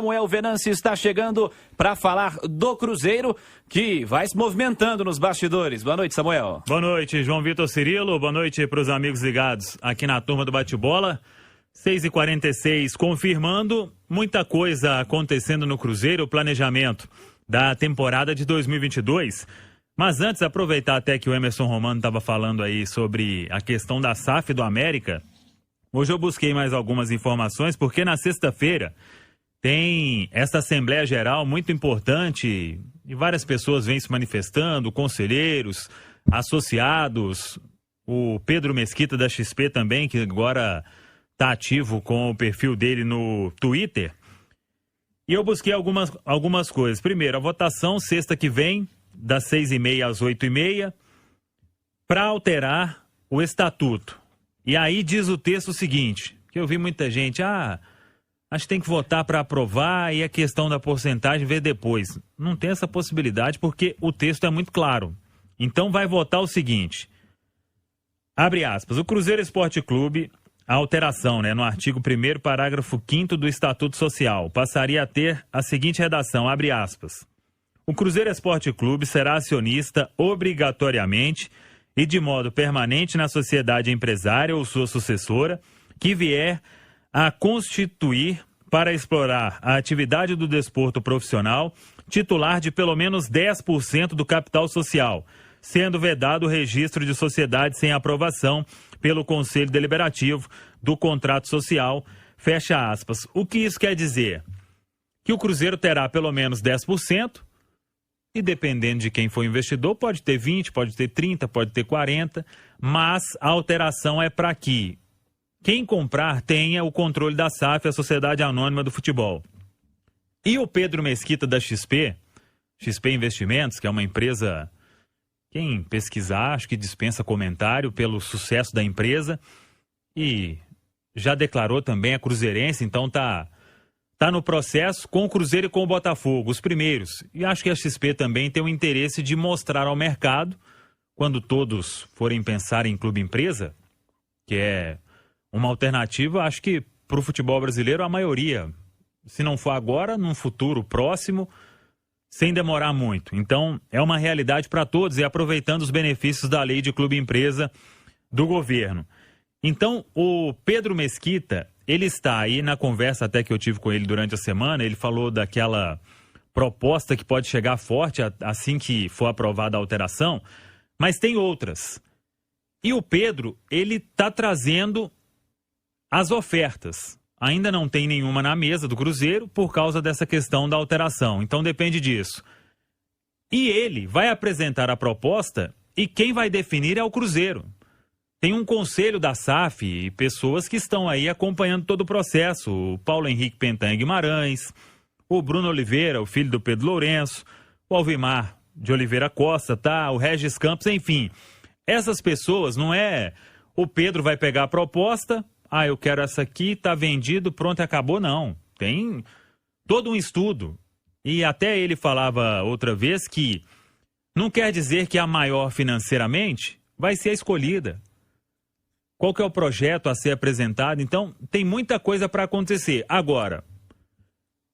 Samuel Venâncio está chegando para falar do Cruzeiro, que vai se movimentando nos bastidores. Boa noite, Samuel. Boa noite, João Vitor Cirilo. Boa noite para os amigos ligados aqui na turma do Bate-Bola. 6h46, confirmando muita coisa acontecendo no Cruzeiro, o planejamento da temporada de 2022. Mas antes, aproveitar até que o Emerson Romano estava falando aí sobre a questão da SAF do América. Hoje eu busquei mais algumas informações, porque na sexta-feira tem essa Assembleia Geral muito importante e várias pessoas vêm se manifestando, conselheiros, associados, o Pedro Mesquita da XP também, que agora está ativo com o perfil dele no Twitter. E eu busquei algumas coisas. Primeiro, a votação sexta que vem, das 6h30 às 8h30, para alterar o estatuto. E aí diz o texto o seguinte, que eu vi muita gente, acho que tem que votar para aprovar e a questão da porcentagem ver depois. Não tem essa possibilidade porque o texto é muito claro. Então vai votar o seguinte, abre aspas, o Cruzeiro Esporte Clube, a alteração, no artigo 1º, parágrafo 5º do Estatuto Social, passaria a ter a seguinte redação, abre aspas. O Cruzeiro Esporte Clube será acionista obrigatoriamente e de modo permanente na sociedade empresária ou sua sucessora que vier a constituir para explorar a atividade do desporto profissional titular de pelo menos 10% do capital social, sendo vedado o registro de sociedade sem aprovação pelo Conselho Deliberativo do contrato social, fecha aspas. O que isso quer dizer? Que o Cruzeiro terá pelo menos 10%, e dependendo de quem for investidor, pode ter 20%, pode ter 30%, pode ter 40%, mas a alteração é para que quem comprar tenha o controle da SAF, a Sociedade Anônima do Futebol. E o Pedro Mesquita da XP Investimentos, que é uma empresa, quem pesquisar, acho que dispensa comentário pelo sucesso da empresa, e já declarou também a cruzeirense, então tá no processo com o Cruzeiro e com o Botafogo, os primeiros. E acho que a XP também tem o interesse de mostrar ao mercado, quando todos forem pensar em clube-empresa, que é uma alternativa, acho que para o futebol brasileiro, a maioria, se não for agora, num futuro próximo, sem demorar muito. Então, é uma realidade para todos e aproveitando os benefícios da lei de clube-empresa do governo. Então, o Pedro Mesquita, ele está aí na conversa até que eu tive com ele durante a semana, ele falou daquela proposta que pode chegar forte assim que for aprovada a alteração, mas tem outras. E o Pedro, ele está trazendo as ofertas. Ainda não tem nenhuma na mesa do Cruzeiro por causa dessa questão da alteração. Então depende disso. E ele vai apresentar a proposta e quem vai definir é o Cruzeiro. Tem um conselho da SAF e pessoas que estão aí acompanhando todo o processo. O Paulo Henrique Pentanha Guimarães, o Bruno Oliveira, o filho do Pedro Lourenço, o Alvimar de Oliveira Costa, o Regis Campos, enfim. Essas pessoas não é o Pedro vai pegar a proposta, eu quero essa aqui, tá vendido, pronto, acabou, não. Tem todo um estudo. E até ele falava outra vez que não quer dizer que a maior financeiramente vai ser a escolhida. Qual que é o projeto a ser apresentado? Então, tem muita coisa para acontecer. Agora,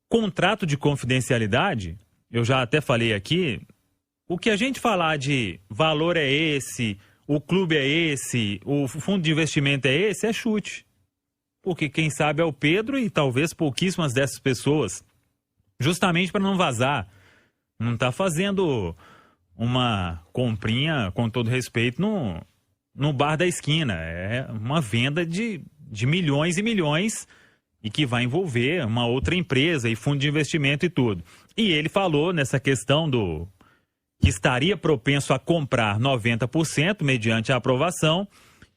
contrato de confidencialidade, eu já até falei aqui, o que a gente falar de valor é esse, o clube é esse, o fundo de investimento é esse, é chute. Porque quem sabe é o Pedro e talvez pouquíssimas dessas pessoas, justamente para não vazar. Não está fazendo uma comprinha, com todo respeito, no bar da esquina. É uma venda de milhões e milhões e que vai envolver uma outra empresa e fundo de investimento e tudo. E ele falou nessa questão que estaria propenso a comprar 90% mediante a aprovação,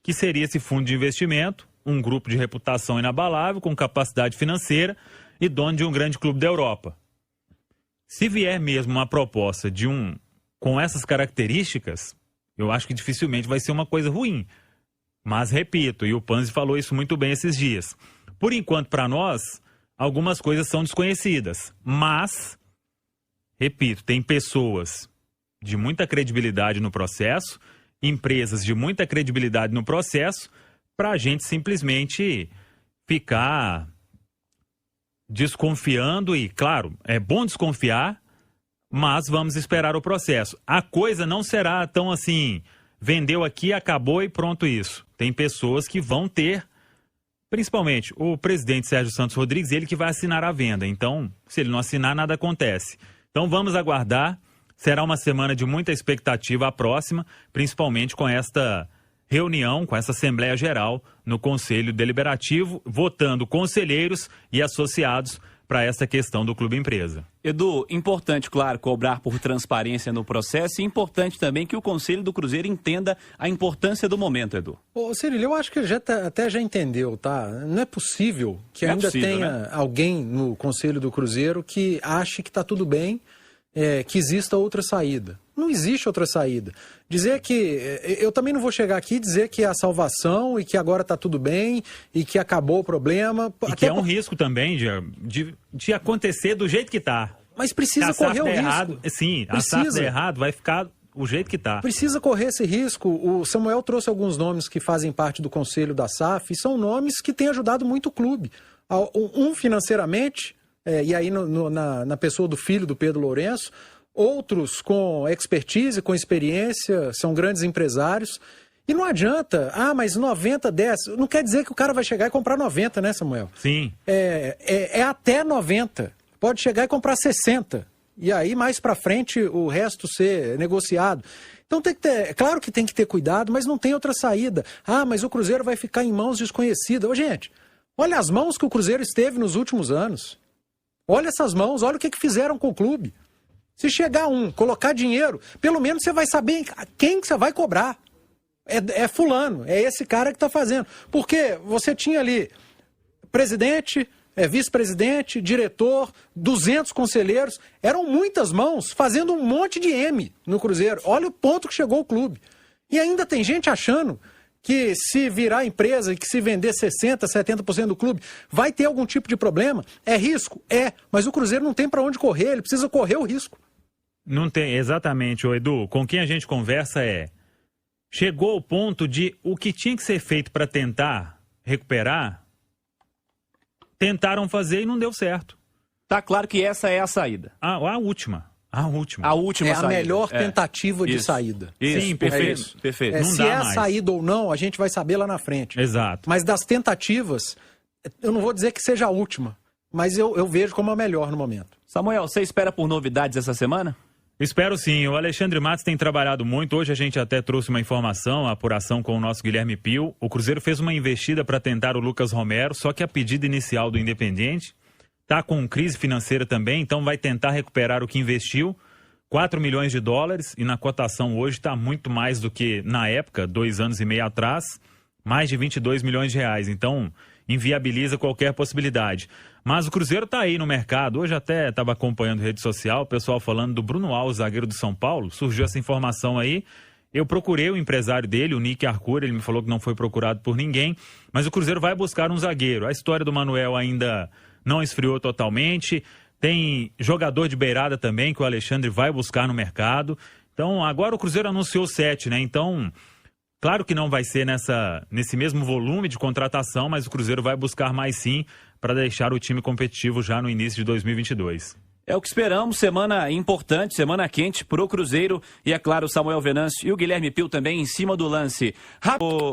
que seria esse fundo de investimento, um grupo de reputação inabalável, com capacidade financeira e dono de um grande clube da Europa. Se vier mesmo uma proposta com essas características, eu acho que dificilmente vai ser uma coisa ruim. Mas, repito, e o Panzi falou isso muito bem esses dias, por enquanto, para nós, algumas coisas são desconhecidas. Mas, repito, tem pessoas de muita credibilidade no processo, empresas de muita credibilidade no processo, para a gente simplesmente ficar desconfiando e, claro, é bom desconfiar, mas vamos esperar o processo. A coisa não será tão assim, vendeu aqui, acabou e pronto isso. Tem pessoas que vão ter, principalmente o presidente Sérgio Santos Rodrigues, ele que vai assinar a venda. Então, se ele não assinar, nada acontece. Então vamos aguardar. Será uma semana de muita expectativa a próxima, principalmente com esta reunião, com essa Assembleia Geral no Conselho Deliberativo, votando conselheiros e associados para essa questão do Clube Empresa. Edu, importante, claro, cobrar por transparência no processo e importante também que o Conselho do Cruzeiro entenda a importância do momento, Edu. Ô, Cirilo, eu acho que ele até já entendeu, tá? Não é possível que ainda tenha alguém no Conselho do Cruzeiro que ache que está tudo bem, que exista outra saída. Não existe outra saída. Dizer que... Eu também não vou chegar aqui e dizer que é a salvação e que agora está tudo bem e que acabou o problema. E que é um risco também de acontecer do jeito que está. Mas precisa correr o risco. Errado, sim, a SAF der errado, vai ficar o jeito que está. Precisa correr esse risco. O Samuel trouxe alguns nomes que fazem parte do conselho da SAF e são nomes que têm ajudado muito o clube. Um financeiramente, e aí na pessoa do filho do Pedro Lourenço, outros com expertise, com experiência, são grandes empresários. E não adianta, mas 90, 10, não quer dizer que o cara vai chegar e comprar 90, né, Samuel? Sim. É até 90. Pode chegar e comprar 60. E aí, mais para frente, o resto ser negociado. Então, claro que tem que ter cuidado, mas não tem outra saída. Mas o Cruzeiro vai ficar em mãos desconhecidas. Ô, gente, olha as mãos que o Cruzeiro esteve nos últimos anos. Olha essas mãos, olha o que fizeram com o clube. Se chegar colocar dinheiro, pelo menos você vai saber quem que você vai cobrar. É fulano, é esse cara que está fazendo. Porque você tinha ali presidente, vice-presidente, diretor, 200 conselheiros. Eram muitas mãos fazendo um monte de M no Cruzeiro. Olha o ponto que chegou o clube. E ainda tem gente achando que se virar empresa e que se vender 60%, 70% do clube, vai ter algum tipo de problema. É risco? Mas o Cruzeiro não tem para onde correr, ele precisa correr o risco. Não tem, exatamente, Edu. Com quem a gente conversa chegou ao ponto de o que tinha que ser feito para tentar recuperar, tentaram fazer e não deu certo. Tá claro que essa é a saída. A última. A última saída. A melhor tentativa de saída. Isso. Sim, perfeito. Perfeito. Não se dá mais. Saída ou não, a gente vai saber lá na frente. Exato. Mas das tentativas, eu não vou dizer que seja a última, mas eu vejo como a melhor no momento. Samuel, você espera por novidades essa semana? Espero sim. O Alexandre Matos tem trabalhado muito. Hoje a gente até trouxe uma informação, a apuração com o nosso Guilherme Pio. O Cruzeiro fez uma investida para tentar o Lucas Romero, só que a pedida inicial do Independiente está com crise financeira também, então vai tentar recuperar o que investiu, 4 milhões de dólares, e na cotação hoje está muito mais do que na época, 2 anos e meio atrás, mais de 22 milhões de reais. Então, inviabiliza qualquer possibilidade. Mas o Cruzeiro está aí no mercado. Hoje até estava acompanhando rede social, o pessoal falando do Bruno Alves, zagueiro do São Paulo. Surgiu essa informação aí. Eu procurei o empresário dele, o Nick Arcuri, ele me falou que não foi procurado por ninguém. Mas o Cruzeiro vai buscar um zagueiro. A história do Manuel ainda não esfriou totalmente. Tem jogador de beirada também, que o Alexandre vai buscar no mercado. Então, agora o Cruzeiro anunciou 7, né? Então, claro que não vai ser nesse mesmo volume de contratação, mas o Cruzeiro vai buscar mais sim, para deixar o time competitivo já no início de 2022. É o que esperamos, semana importante, semana quente pro Cruzeiro e, é claro, o Samuel Venâncio e o Guilherme Pio também em cima do lance.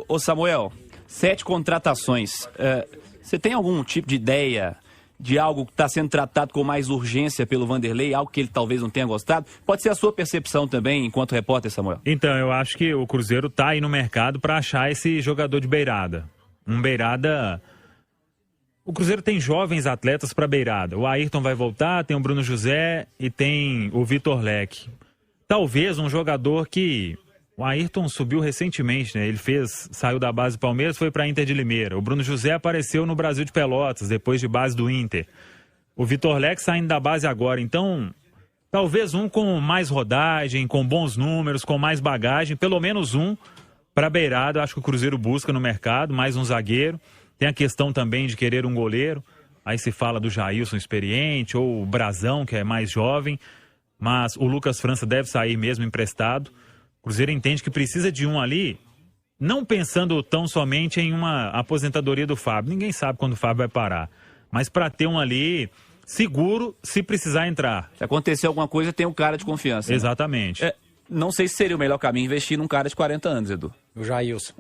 Ô Samuel, 7 contratações. Você tem algum tipo de ideia de algo que está sendo tratado com mais urgência pelo Vanderlei, algo que ele talvez não tenha gostado? Pode ser a sua percepção também, enquanto repórter, Samuel. Então, eu acho que o Cruzeiro está aí no mercado para achar esse jogador de beirada. Um beirada... O Cruzeiro tem jovens atletas para beirada. O Ayrton vai voltar, tem o Bruno José e tem o Vitor Leque. Talvez um jogador que... O Ayrton subiu recentemente, né? Ele saiu da base do Palmeiras, foi para a Inter de Limeira. O Bruno José apareceu no Brasil de Pelotas, depois de base do Inter. O Vitor Leque saindo da base agora. Então, talvez um com mais rodagem, com bons números, com mais bagagem. Pelo menos um para beirada. Acho que o Cruzeiro busca no mercado, mais um zagueiro. Tem a questão também de querer um goleiro. Aí se fala do Jailson experiente, ou o Brazão, que é mais jovem. Mas o Lucas França deve sair mesmo emprestado. O Cruzeiro entende que precisa de um ali, não pensando tão somente em uma aposentadoria do Fábio. Ninguém sabe quando o Fábio vai parar. mas para ter um ali seguro se precisar entrar. Se acontecer alguma coisa, tem um cara de confiança. Né? Exatamente. Não sei se seria o melhor caminho investir num cara de 40 anos, Edu. O Jailson.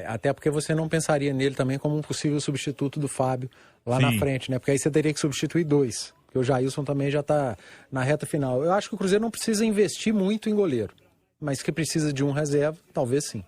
Até porque você não pensaria nele também como um possível substituto do Fábio lá na frente, né? Porque aí você teria que substituir dois. Porque o Jailson também já está na reta final. Eu acho que o Cruzeiro não precisa investir muito em goleiro. Mas que precisa de um reserva, talvez sim.